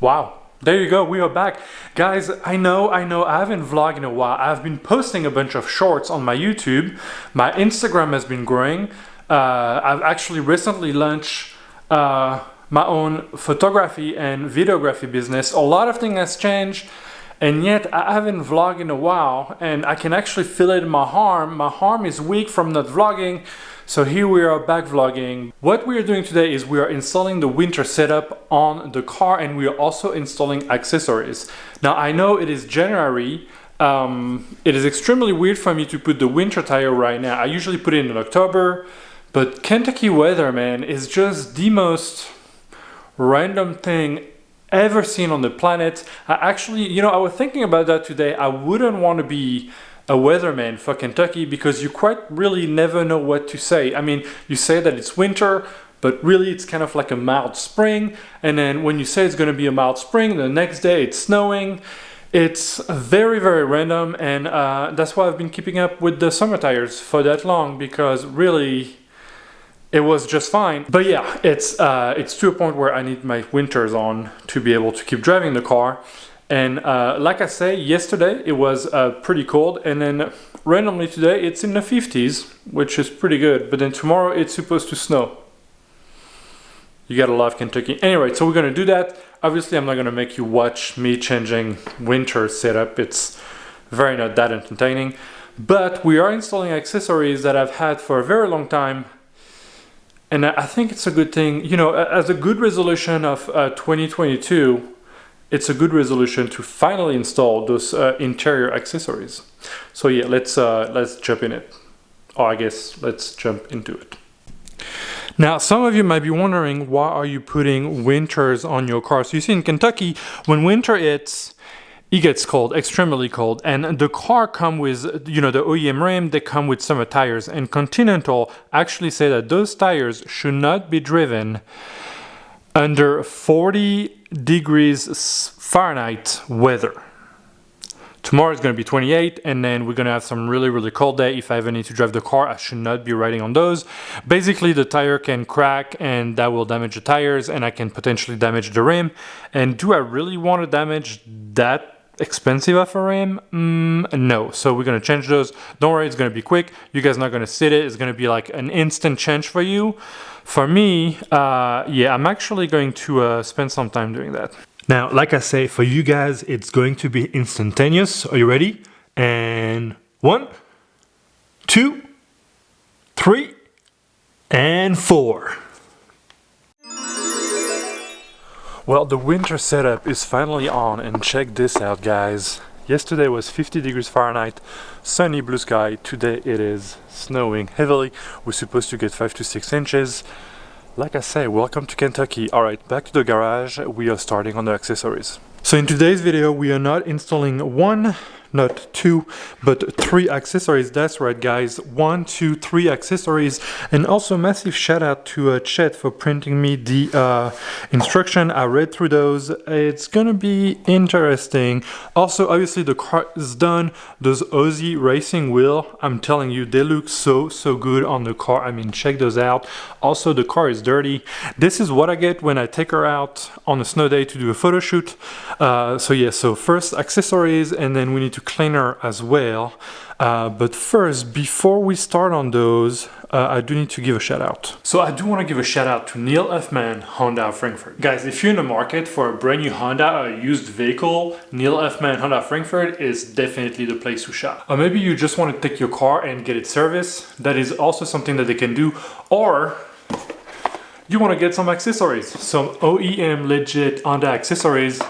Wow. There you go, we are back. Guys, I know, I haven't vlogged in a while. I've been posting a bunch of shorts on my YouTube. My Instagram has been growing. I've actually recently launched my own photography and videography business. A lot of things has changed, and yet I haven't vlogged in a while, and I can actually feel it in my arm. My arm is weak from not vlogging. So here we are back vlogging. What we are doing today is we are installing the winter setup on the car, and we are also installing accessories. Now I know it is January. It is extremely weird for me to put the winter tire right now. I usually put it in October, but Kentucky weather, man, is just the most random thing ever seen on the planet. I actually, I was thinking about that today. I wouldn't want to be a weatherman for Kentucky because you quite really never know what to say. I mean, you say that it's winter, but really it's kind of like a mild spring. And then when you say it's going to be a mild spring, the next day it's snowing. It's very, very random. And that's why I've been keeping up with the summer tires for that long, because really it was just fine. But yeah, it's to a point where I need my winters on to be able to keep driving the car. And like I say, yesterday it was pretty cold, and then randomly today it's in the 50s, which is pretty good. But then tomorrow it's supposed to snow. You gotta love Kentucky. Anyway, so we're gonna do that. Obviously, I'm not gonna make you watch me changing winter setup. It's very not that entertaining. But we are installing accessories that I've had for a very long time. And I think it's a good thing. As a good resolution of 2022, it's a good resolution to finally install those interior accessories. So yeah, let's jump in it. Or I guess let's jump into it. Now, some of you might be wondering, why are you putting winters on your car? So you see in Kentucky, when winter hits, it gets cold, extremely cold, and the car come with, the OEM rim, they come with summer tires, and Continental actually say that those tires should not be driven under 40 degrees Fahrenheit weather. Tomorrow is going to be 28, and then we're going to have some really, really cold day. If I ever need to drive the car, I should not be riding on those. Basically, the tire can crack, and that will damage the tires, and I can potentially damage the rim. And do I really want to damage that expensive of a rim? No. So we're going to change those. Don't worry, it's going to be quick. You guys are not going to sit it. It's going to be like an instant change for you. For me, yeah, I'm actually going to spend some time doing that. Now, like I say, for you guys, it's going to be instantaneous. Are you ready? And 1, 2, 3, and 4. Well, the winter setup is finally on, and check this out, guys. Yesterday was 50 degrees Fahrenheit, sunny blue sky. Today it is snowing heavily. We're supposed to get 5 to 6 inches. Like I say, welcome to Kentucky. Alright, back to the garage. We are starting on the accessories. So in today's video, we are not installing one, not two, but 3 accessories. That's right, guys. 1, 2, 3 accessories. And also massive shout out to Chet for printing me the instruction. I read through those. It's gonna be interesting. Also, obviously the car is done. Those Aussie racing wheel, I'm telling you, they look so good on the car. I mean, check those out. Also, the car is dirty. This is what I get when I take her out on a snow day to do a photo shoot. So yeah, so first accessories, and then we need to clean her as well. But first, before we start on those, I do need to give a shout out. So I do want to give a shout out to Neil Huffman, Honda Frankfort. Guys, if you're in the market for a brand new Honda or a used vehicle, Neil Huffman Honda Frankfort is definitely the place to shop. Or maybe you just want to take your car and get it serviced. That is also something that they can do. Or you want to get some accessories, some OEM legit Honda accessories.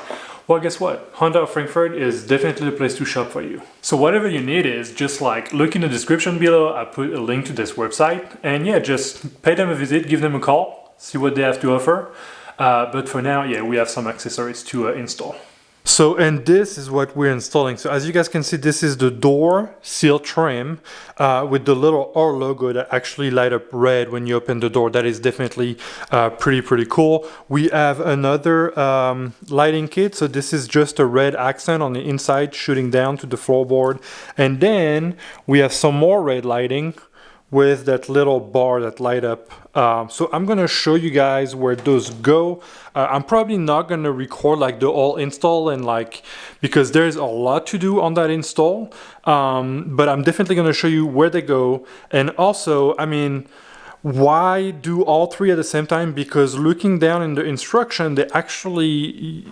Well, guess what? Honda of Frankfort is definitely the place to shop for you. So whatever you need is just like look in the description below. I put a link to this website, and yeah, just pay them a visit, give them a call, see what they have to offer. But for now, yeah, we have some accessories to install. So, and this is what we're installing. So as you guys can see, this is the door seal trim with the little R logo that actually light up red when you open the door. That is definitely pretty cool. We have another lighting kit. So this is just a red accent on the inside shooting down to the floorboard. And then we have some more red lighting with that little bar that light up. So I'm gonna show you guys where those go. I'm probably not gonna record like the whole install and like, because there's a lot to do on that install. But I'm definitely gonna show you where they go. And also, I mean, why do all three at the same time? Because looking down in the instruction, they actually,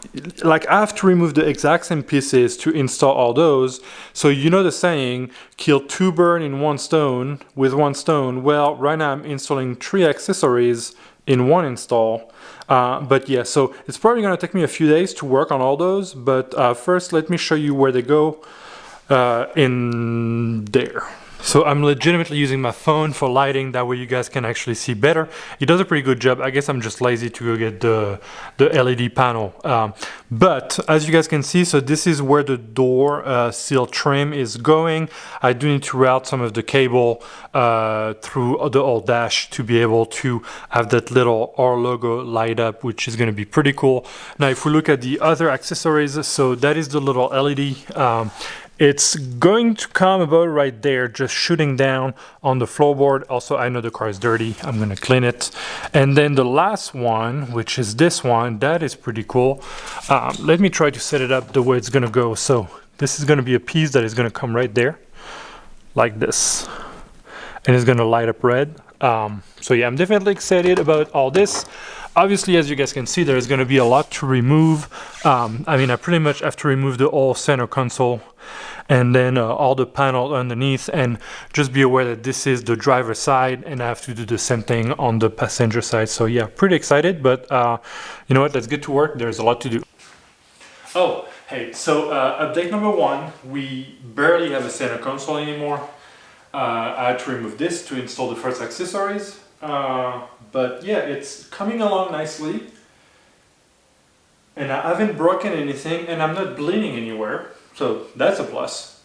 like, I have to remove the exact same pieces to install all those. So you know the saying, kill two birds in one stone with one stone. Well, right now I'm installing 3 accessories in one install. But yeah, so it's probably gonna take me a few days to work on all those. But first, let me show you where they go in there. So I'm legitimately using my phone for lighting, that way you guys can actually see better. It does a pretty good job. I guess I'm just lazy to go get the LED panel. But as you guys can see, so this is where the door seal trim is going. I do need to route some of the cable through the old dash to be able to have that little R logo light up, which is going to be pretty cool. Now, if we look at the other accessories, so that is the little LED. It's going to come about right there, just shooting down on the floorboard. Also, I know the car is dirty. I'm going to clean it. And then the last one, which is this one, that is pretty cool. Let me try to set it up the way it's going to go. So this is going to be a piece that is going to come right there, like this. And it's going to light up red. So yeah, I'm definitely excited about all this. Obviously, as you guys can see, there's going to be a lot to remove. I mean, I pretty much have to remove the whole center console and then all the panel underneath, and just be aware that this is the driver's side and I have to do the same thing on the passenger side. So yeah, pretty excited, but you know what, let's get to work. There's a lot to do. Oh, hey, so update number 1, we barely have a center console anymore. I had to remove this to install the first accessories. But yeah, it's coming along nicely. And I haven't broken anything and I'm not bleeding anywhere. So that's a plus.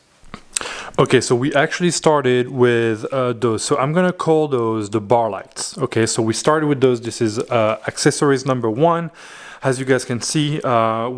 Okay, so we actually started with those. So I'm gonna call those the bar lights. Okay, so we started with those. This is accessories number 1. As you guys can see,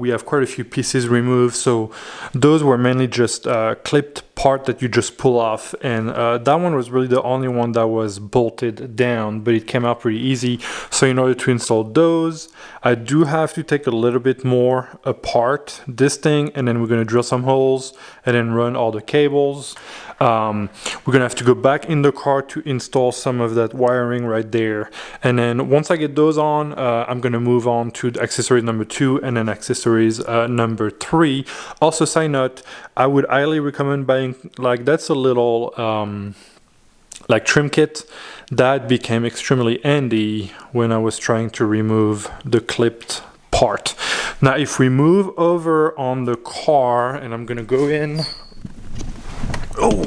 we have quite a few pieces removed. So those were mainly just clipped part that you just pull off. And that one was really the only one that was bolted down, but it came out pretty easy. So in order to install those, I do have to take a little bit more apart this thing, and then we're gonna drill some holes and then run all the cables. We're gonna have to go back in the car to install some of that wiring right there. And then once I get those on, I'm gonna move on to the accessories number 2 and then accessories number 3. Also, side note, I would highly recommend buying, like, that's a little like trim kit that became extremely handy when I was trying to remove the clipped part. Now, if we move over on the car, and I'm gonna go in. Oh,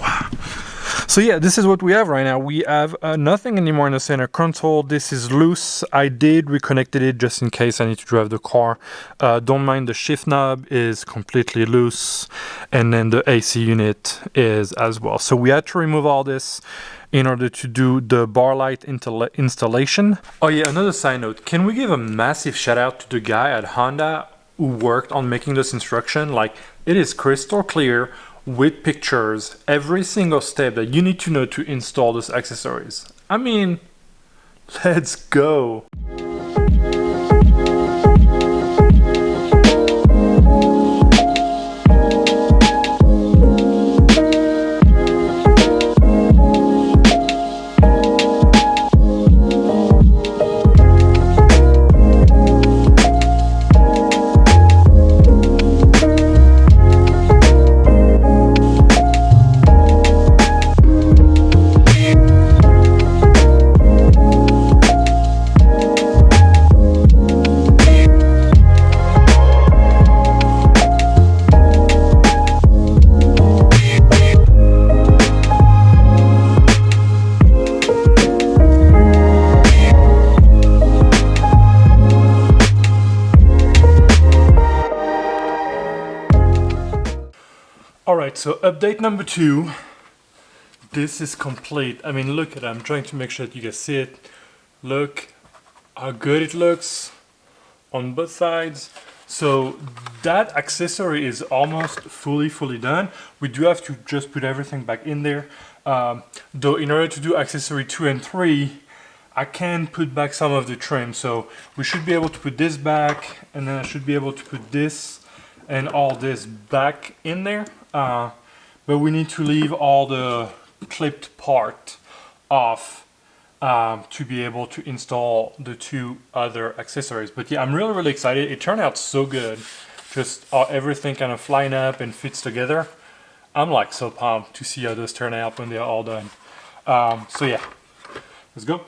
so yeah, this is what we have right now. We have nothing anymore in the center console. This is loose. I did reconnected it just in case I need to drive the car. Don't mind the shift knob is completely loose, and then the AC unit is as well. So we had to remove all this in order to do the bar light installation. Oh yeah, another side note. Can we give a massive shout out to the guy at Honda who worked on making this instruction? Like, it is crystal clear with pictures, every single step that you need to know to install those accessories. I mean, let's go. Alright, so update number 2. This is complete. I mean, look at it. I'm trying to make sure that you guys see it. Look how good it looks on both sides. So that accessory is almost fully done. We do have to just put everything back in there. Though in order to do accessory 2 and 3, I can put back some of the trim. So we should be able to put this back, and then I should be able to put this and all this back in there. But we need to leave all the clipped part off to be able to install the 2 other accessories. But yeah, I'm really excited. It turned out so good. Just everything kind of line up and fits together. I'm like so pumped to see how those turn out when they're all done. So yeah, let's go.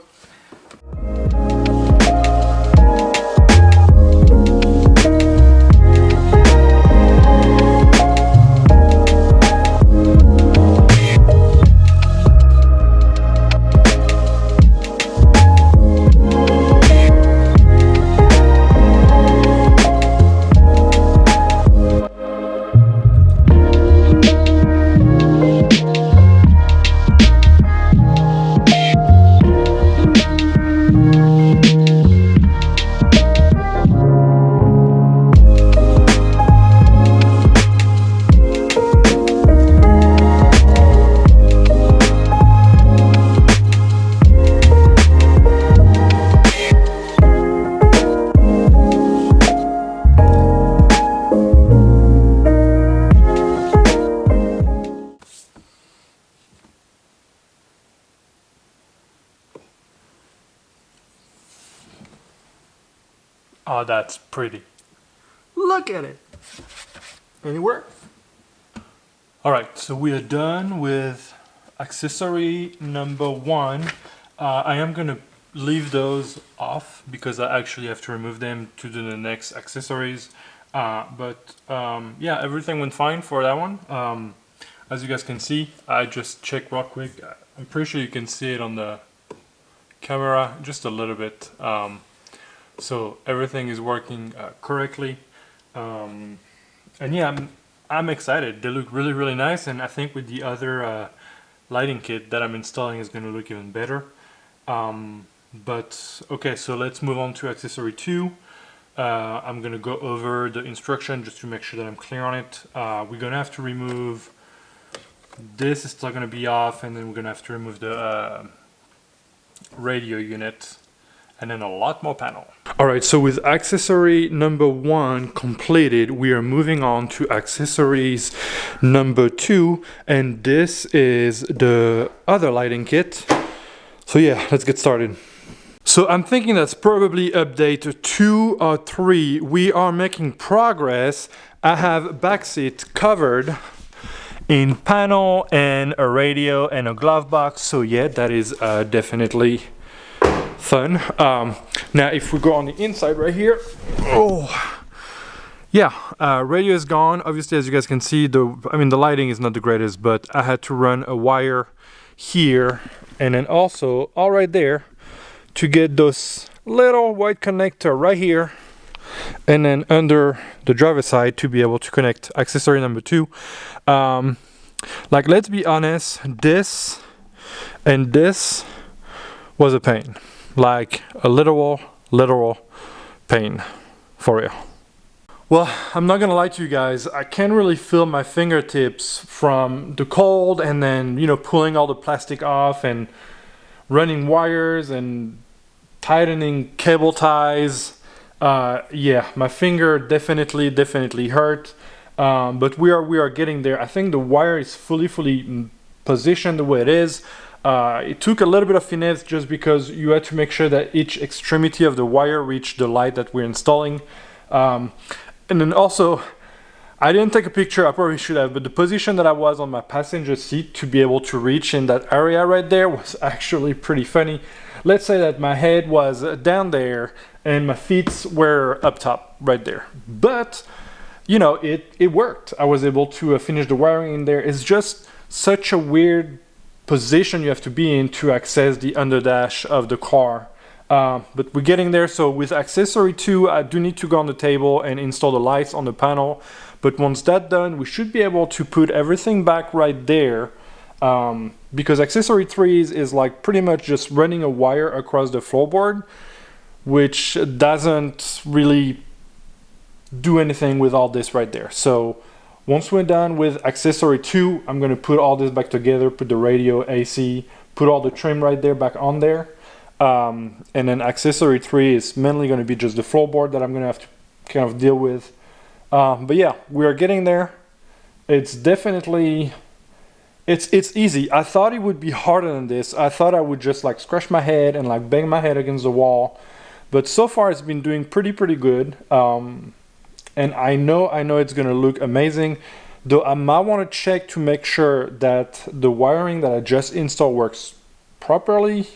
Oh, that's pretty. Look at it. And it works. Alright, so we are done with accessory number 1. I am going to leave those off because I actually have to remove them to do the next accessories. Yeah, everything went fine for that one. As you guys can see, I just checked real quick. I'm pretty sure you can see it on the camera just a little bit. So everything is working correctly, and yeah, I'm excited. They look really nice, and I think with the other lighting kit that I'm installing is going to look even better. But okay, so let's move on to accessory 2. I'm going to go over the instruction just to make sure that I'm clear on it. We're going to have to remove this. Is still going to be off, and then we're going to have to remove the radio unit, and then a lot more panel. Alright, so with accessory number 1 completed, we are moving on to accessories number 2, and this is the other lighting kit. So yeah, let's get started. So I'm thinking that's probably update 2 or 3. We are making progress. I have back seat covered in panel and a radio and a glove box. So yeah, that is definitely fun. Now if we go on the inside right here, oh yeah, radio is gone. Obviously, as you guys can see, the lighting is not the greatest, but I had to run a wire here and then also all right there to get those little white connector right here, and then under the driver's side to be able to connect accessory number 2. Like, let's be honest, this and this was a pain. Like a literal pain, for real. Well, I'm not gonna lie to you guys, I can't really feel my fingertips from the cold, and then, you know, pulling all the plastic off and running wires and tightening cable ties. Yeah, my finger definitely hurt, but we are getting there. I think the wire is fully positioned the way it is. It took a little bit of finesse just because you had to make sure that each extremity of the wire reached the light that we're installing. And then also, I didn't take a picture, I probably should have, but the position that I was on my passenger seat to be able to reach in that area right there was actually pretty funny. Let's say that my head was down there and my feet were up top right there. But, you know, it worked. I was able to finish the wiring in there. It's just such a weird position you have to be in to access the underdash of the car. But we're getting there. So with accessory 2, I do need to go on the table and install the lights on the panel. But once that's done, we should be able to put everything back right there. Because accessory 3 is like pretty much just running a wire across the floorboard, which doesn't really do anything with all this right there. So Once we're done with accessory 2, I'm going to put all this back together, put the radio, AC, put all the trim right there back on there. And then accessory 3 is mainly going to be just the floorboard that I'm going to have to kind of deal with. But yeah, we are getting there. It's definitely, it's easy. I thought it would be harder than this. I thought I would just like scratch my head and like bang my head against the wall. But so far it's been doing pretty good. And I know it's going to look amazing. Though I might want to check to make sure that the wiring that I just installed works properly.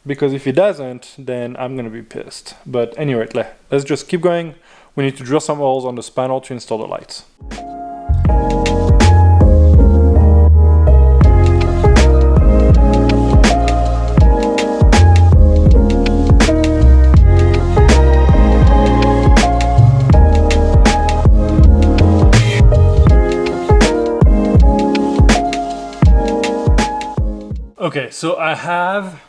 Because if it doesn't, then I'm going to be pissed. But anyway, let's just keep going. We need to drill some holes on this panel to install the lights. Okay, so I have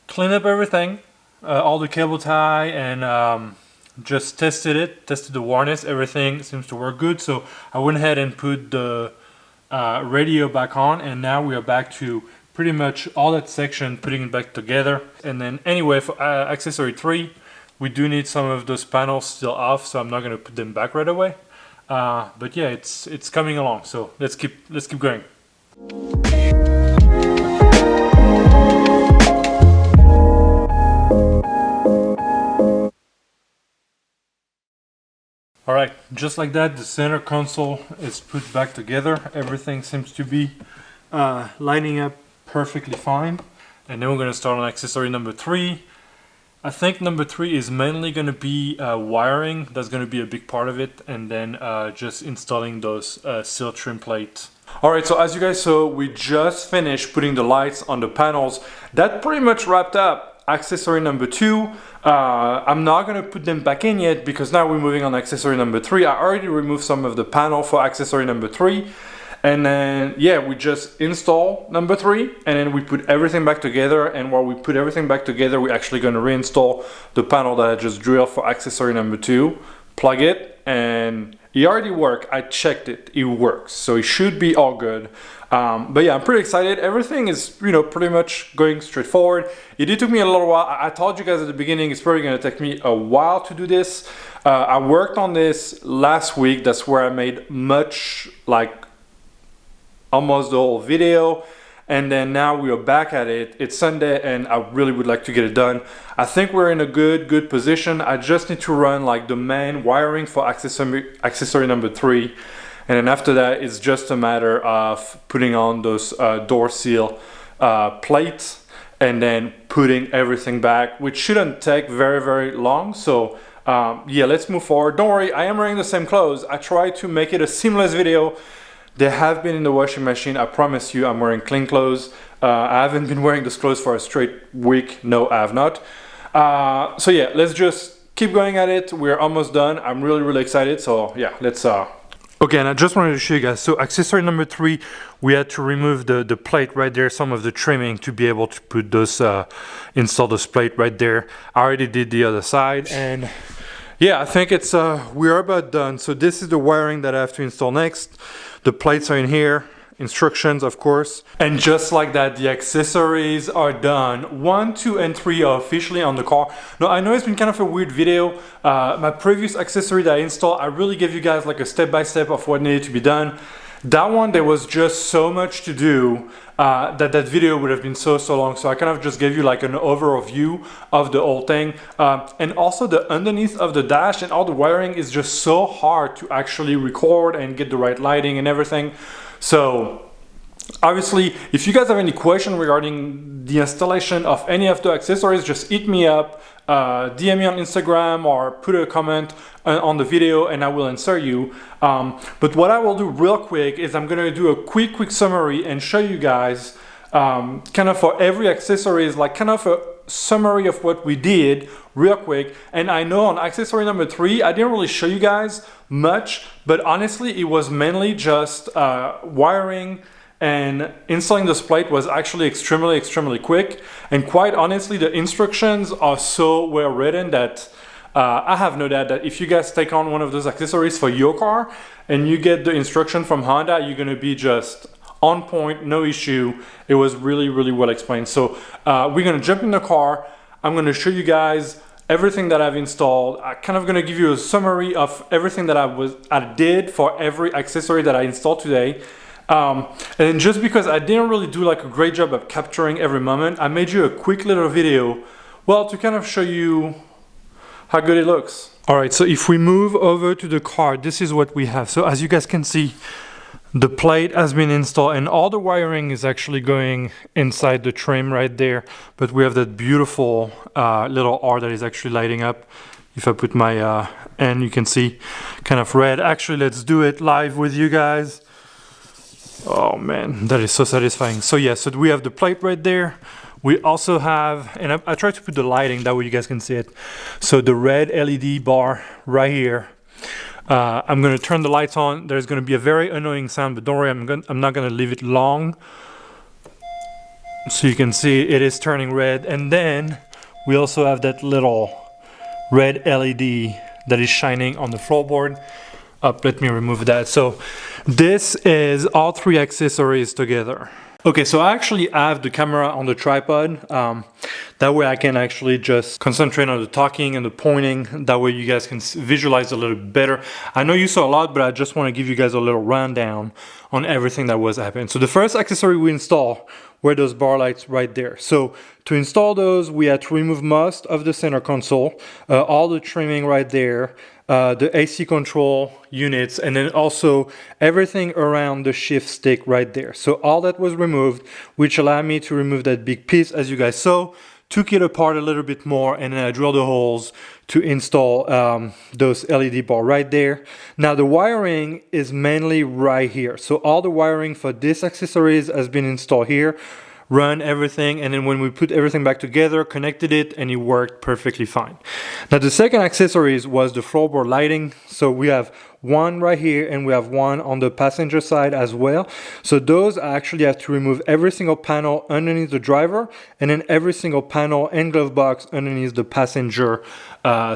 cleaned up everything, all the cable tie, and just tested the harness. Everything seems to work good, so I went ahead and put the radio back on, and now we are back to pretty much all that section, putting it back together. And then anyway, for accessory 3, we do need some of those panels still off, so I'm not going to put them back right away. But yeah, it's coming along, so let's keep going. Alright, just like that, the center console is put back together. Everything seems to be lining up perfectly fine. And then we're going to start on accessory number 3. I think number 3 is mainly going to be wiring. That's going to be a big part of it. And then just installing those seal trim plates. Alright, so as you guys saw, we just finished putting the lights on the panels. That pretty much wrapped up accessory number 2. I'm not going to put them back in yet because now we're moving on accessory number 3. I already removed some of the panel for accessory number 3. And then, yeah, we just install number 3 and then we put everything back together. And while we put everything back together, we're actually going to reinstall the panel that I just drilled for accessory number 2. Plug it, and it already worked. I checked it, it works, so it should be all good. But yeah, I'm pretty excited. Everything is, you know, pretty much going straightforward. It did took me a little while. I told you guys at the beginning it's probably going to take me a while to do this. I worked on this last week. That's where I made much, like almost the whole video. And then now we are back at it. It's Sunday and I really would like to get it done. I think we're in a good position. I just need to run like the main wiring for accessory number 3. And then after that, it's just a matter of putting on those door seal plates and then putting everything back, which shouldn't take very long. So yeah, let's move forward. Don't worry, I am wearing the same clothes. I try to make it a seamless video. They have been in the washing machine. I promise you I'm wearing clean clothes. I haven't been wearing those clothes for a straight week. No, I have not. So yeah, let's just keep going at it. We're almost done. I'm really excited. So yeah, let's... Okay, and I just wanted to show you guys. So accessory number 3, we had to remove the plate right there, some of the trimming to be able to put those, install this plate right there. I already did the other side, and yeah, I think it's, we're about done. So this is the wiring that I have to install next. The plates are in here, instructions of course. And just like that, the accessories are done. 1, 2, and 3 are officially on the car. Now I know it's been kind of a weird video. My previous accessory that I installed, I really gave you guys like a step-by-step of what needed to be done. That one, there was just so much to do that video would have been so long. So I kind of just gave you like an overall view of the whole thing. And also the underneath of the dash and all the wiring is just so hard to actually record and get the right lighting and everything. So obviously, if you guys have any question regarding the installation of any of the accessories, just hit me up, DM me on Instagram or put a comment on the video and I will answer you. But what I will do real quick is I'm gonna do a quick summary and show you guys kind of for every accessory is like kind of a summary of what we did real quick. And I know on accessory number 3, I didn't really show you guys much, but honestly, it was mainly just wiring, and installing this plate was actually extremely quick. And quite honestly, the instructions are so well written that I have no doubt that if you guys take on one of those accessories for your car and you get the instruction from Honda, you're gonna be just on point, no issue. It was really, really well explained. So we're gonna jump in the car. I'm gonna show you guys everything that I've installed. I'm kind of gonna give you a summary of everything that I did for every accessory that I installed today. And just because I didn't really do like a great job of capturing every moment, I made you a quick little video, well, to kind of show you how good it looks. All right, so if we move over to the car, this is what we have. So as you guys can see, the plate has been installed and all the wiring is actually going inside the trim right there. But we have that beautiful little R that is actually lighting up. If I put my hand, you can see kind of red. Actually, let's do it live with you guys. Oh man, that is so satisfying. So yeah, so we have the plate right there. We also have, and I tried to put the lighting, that way you guys can see it. So the red LED bar right here. I'm gonna turn the lights on. There's gonna be a very annoying sound, but don't worry, I'm not gonna leave it long. So you can see it is turning red. And then we also have that little red LED that is shining on the floorboard. Let me remove that. So this is all three accessories together. Okay, so I actually have the camera on the tripod. That way I can actually just concentrate on the talking and the pointing. That way you guys can visualize a little bit better. I know you saw a lot, but I just want to give you guys a little rundown on everything that was happening. So the first accessory we installed were those bar lights right there. So to install those, we had to remove most of the center console, all the trimming right there, the AC control units, and then also everything around the shift stick right there. So all that was removed, which allowed me to remove that big piece, as you guys saw, took it apart a little bit more, and then I drilled the holes to install those LED bar right there. Now the wiring is mainly right here. So all the wiring for this accessories has been installed here, run everything, and then when we put everything back together, connected it, and it worked perfectly fine. Now the second accessories was the floorboard lighting. So we have one right here and we have one on the passenger side as well. So those I actually have to remove every single panel underneath the driver and then every single panel and glove box underneath the passenger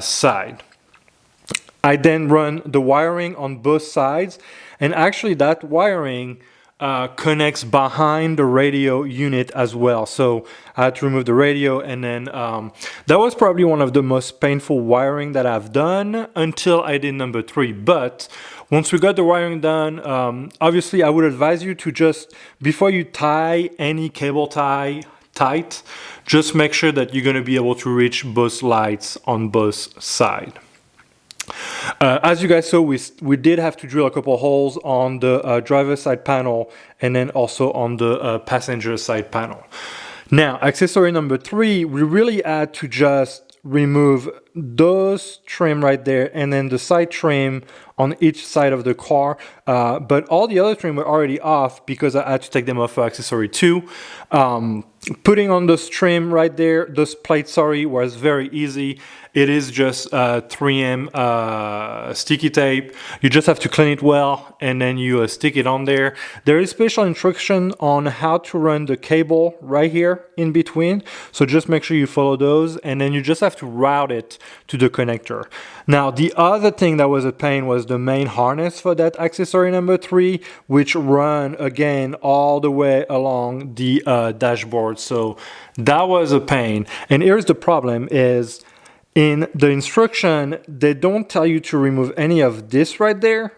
side. I then run the wiring on both sides, and actually that wiring connects behind the radio unit as well. So I had to remove the radio, and then that was probably one of the most painful wiring that I've done until I did number 3. But once we got the wiring done, obviously I would advise you to just, before you tie any cable tie tight, just make sure that you're going to be able to reach both lights on both sides. As you guys saw, we did have to drill a couple holes on the driver's side panel and then also on the passenger side panel. Now, accessory number 3, we really had to just remove those trim right there and then the side trim on each side of the car, but all the other trim were already off because I had to take them off for accessory 2. Putting on those trim right there, those plates, sorry, was very easy. It is just 3M sticky tape. You just have to clean it well and then you stick it on there. There is special instruction on how to run the cable right here in between. So just make sure you follow those, and then you just have to route it to the connector. Now, the other thing that was a pain was the main harness for that accessory number 3, which run again all the way along the dashboard. So that was a pain. And here's the problem is, in the instruction, they don't tell you to remove any of this right there.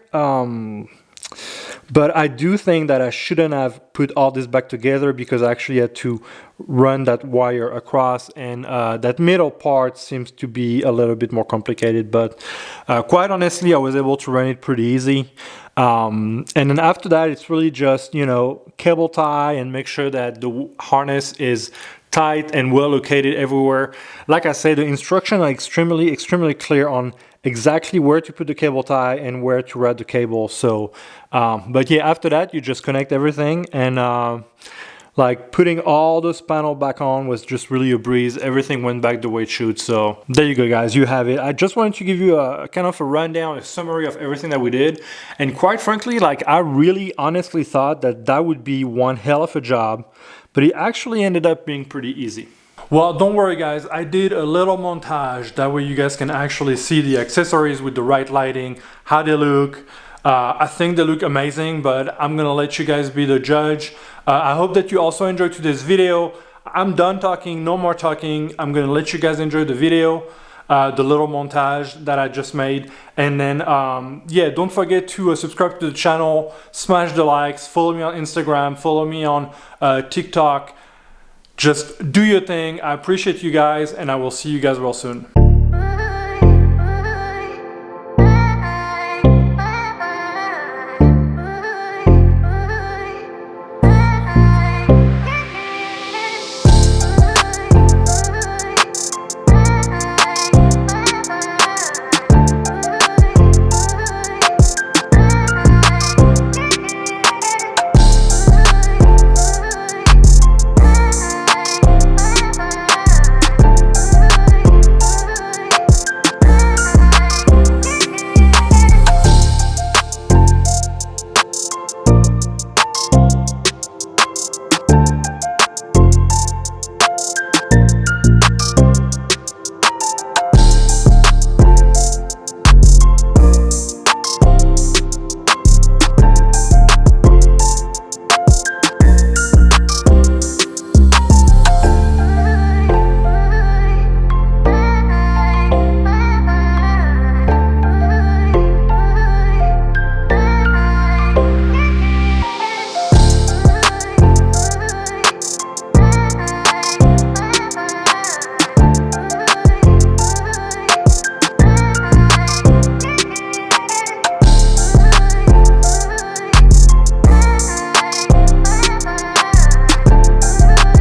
But I do think that I shouldn't have put all this back together because I actually had to run that wire across, and that middle part seems to be a little bit more complicated, but quite honestly, I was able to run it pretty easy. And then after that, it's really just, you know, cable tie and make sure that the harness is tight and well located everywhere. Like I said, the instructions are extremely clear on exactly where to put the cable tie and where to route the cable. So, but yeah, after that, you just connect everything, and like putting all those panels back on was just really a breeze. Everything went back the way it should. So there you go, guys, you have it. I just wanted to give you a kind of a rundown, a summary of everything that we did. And quite frankly, like I really honestly thought that that would be one hell of a job, but it actually ended up being pretty easy. Well, don't worry guys, I did a little montage, that way you guys can actually see the accessories with the right lighting, how they look. I think they look amazing, but I'm gonna let you guys be the judge. I hope that you also enjoyed today's video. I'm done talking, no more talking. I'm gonna let you guys enjoy the video, the little montage that I just made. And then, yeah, don't forget to subscribe to the channel, smash the likes, follow me on Instagram, follow me on TikTok. Just do your thing. I appreciate you guys, and I will see you guys real soon.